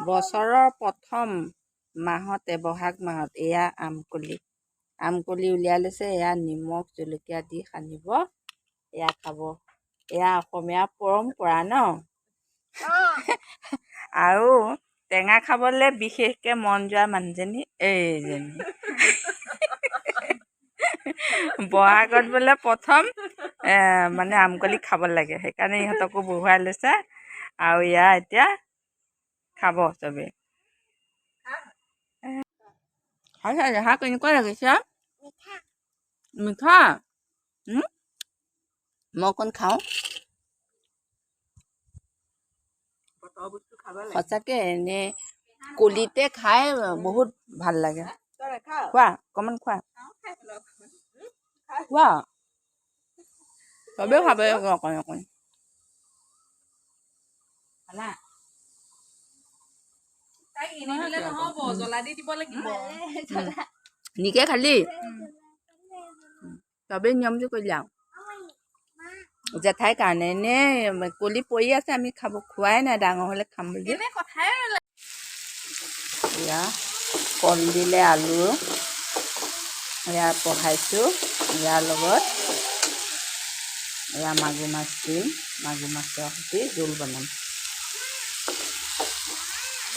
বছৰৰ প্ৰথম মাহতে বহাগ মাহত এয়া আমকলি উলিয়াই লৈছে। এয়া নিমখ জলকীয়া দি সানিব, এয়া খাব। এয়া অসমীয়া পৰম্পৰা ন। আৰু টেঙা খাবলৈ বিশেষকৈ মন যোৱা মানুহজনী এইজনী। বহাগত বোলে প্ৰথম মানে আমকলি খাব লাগে, সেইকাৰণে ইহঁতকো বহুৱাই লৈছে। আৰু এয়া এতিয়া খাব চবে। হাঁহ কেনেকুৱা লাগিছে? মিঠা। মই অকণ খাওঁ। সঁচাকে এনে কলিতে খাই বহুত ভাল লাগে। খোৱা অকণমান খোৱা। খোৱা চবেই খাব অকণ অকণ। নিকে খালি চবেই নিয়মটো কৰিলে আৰু জেঠাইৰ কাৰণে এনে কলি পৰি আছে, আমি খোৱাই নাই, ডাঙৰ হ'লে খাম বুলি। এয়া কলডিলে আলু এয়া পঢ়াইছোঁ। ইয়াৰ লগত এয়া মাগুৰ মাছ দিম, মাগুৰ মাছৰ সৈতে জোল বনাম।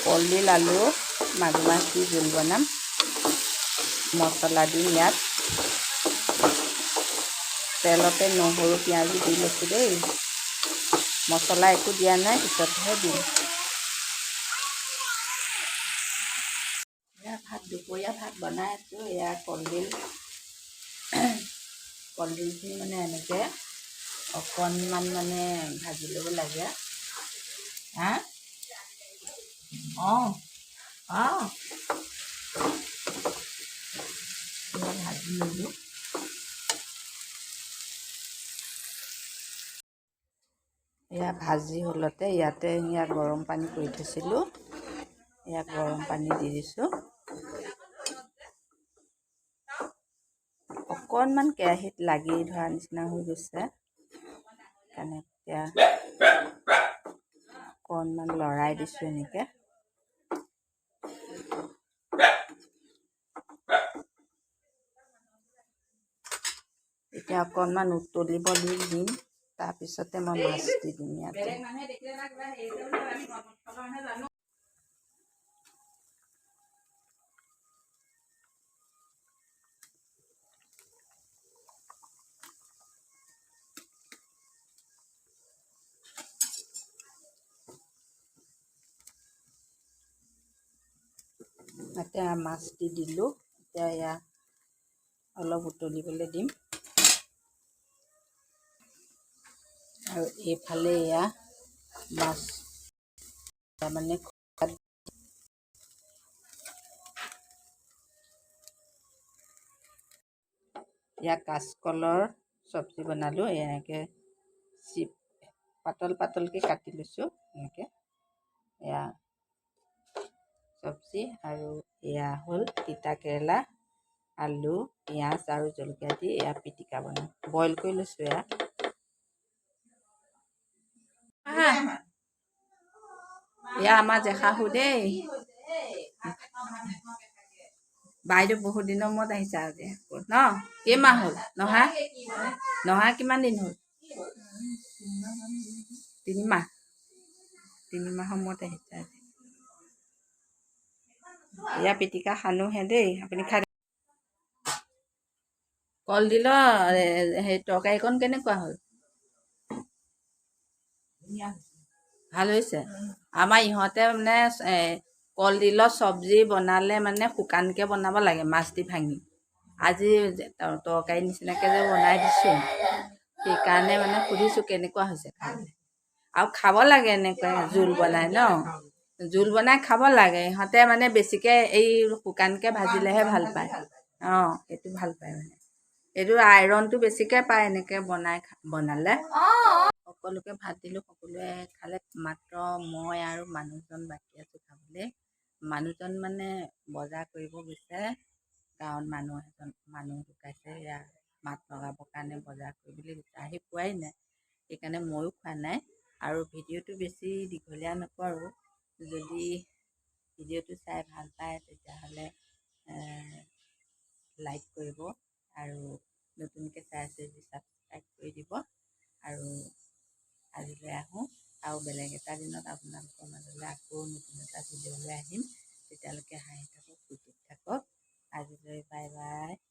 কলডিল আলু মাগুৰ মাছ দি জোল বনাম। মছলা দিম ইয়াত। তেলতে নহৰু পিঁয়াজো দি লৈছোঁ দেই। মছলা একো দিয়া নাই, পিছতহে দিম। এয়া দুপৰীয়া ভাত বনাই আছোঁ। এয়া কলডিলখিনি মানে এনেকৈ অকণমান মানে ভাজি ল'ব লাগে। ভাজি ল'লোঁ। এয়া ভাজি হ'লতে ইয়াতে গৰম পানী কৰি থৈছিলোঁ, ইয়াত গৰম পানী দি দিছোঁ। অকণমান কেৰাহীত লাগি ধৰা নিচিনা হৈ গৈছে, সেইকাৰণে এতিয়া অকণমান লৰাই দিছোঁ এনেকৈ। এতিয়া অকণমান উতলিব দিম, তাৰপিছতে মই মাছ দি দিম ইয়াতে। এতিয়া মাছ দি দিলোঁ। এতিয়া এয়া অলপ উতলিবলৈ দিম। আৰু এইফালে এয়া মাছ তাৰমানে এয়া কাচকলৰ চব্জি বনালোঁ। এনেকৈ পাতল পাতলকৈ কাটি লৈছোঁ এনেকৈ। এয়া চব্জি আৰু এয়া হ'ল তিতা কেৰেলা, আলু, পিঁয়াজ আৰু জলকীয়া দি এয়া পিটিকা বনাম। বইল কৰি লৈছোঁ এয়া। এয়া আমাৰ জেশাশু দেই। বাইদেউ বহুত দিনৰ মূৰত আহিছে আজি ন? কেইমাহ হ'ল নহা কিমান দিন হ'ল? 3 মাহ। 3 মাহৰ মূৰত আহিছে আজি। এয়া পিটিকা সানোহে দেই, আপুনি খাই। কলডিলৰ সেই তৰকাৰীকণ কেনেকুৱা হ'ল? ভাল হৈছে। আমাৰ ইহঁতে মানে কলডিলৰ চব্জি বনালে মানে শুকানকৈ বনাব লাগে, মাছ দি ভাঙি। আজি তৰকাৰী নিচিনাকৈ যে বনাই দিছোঁ, সেইকাৰণে মানে সুধিছোঁ কেনেকুৱা হৈছে খাবলৈ। আৰু খাব লাগে এনেকৈ জোল বনাই ন, জোল বনাই খাব লাগে। ইহঁতে মানে বেছিকৈ এই শুকানকৈ ভাজিলেহে ভাল পায়। সেইটো ভাল পায় মানে। এইটো আইৰণটো বেছিকৈ পায় এনেকৈ বনালে। সকলোকে ভাত দিলোঁ, সকলোৱে খালে। মাত্ৰ মই আৰু মানুহজন বাকী আছোঁ খাবলৈ। মানুহজন মানে বজাৰ কৰিব গৈছে। গাঁৱত মানুহ ঢুকাইছে, সেয়া মাত লগাবৰ কাৰণে বজাৰ কৰিবলৈ গৈছে। আহি পোৱাই নাই, সেইকাৰণে ময়ো খোৱা নাই। আৰু ভিডিঅ'টো বেছি দীঘলীয়া নকৰোঁ। যদি ভিডিঅ'টো চাই ভাল পায় তেতিয়াহ'লে লাইক কৰিব আৰু নতুনকৈ চাই আছে যদি ছাবস্ক্ৰাইব কৰি দিব। আৰু আজিলৈ আহোঁ, আৰু বেলেগ এটা দিনত আপোনালোকৰ মাজলৈ আকৌ নতুন এটা ভিডিঅ' লৈ আহিম। তেতিয়ালৈকে হাঁহি থাকক, ফূৰ্তিত থাকক। আজিলৈ বাই বাই।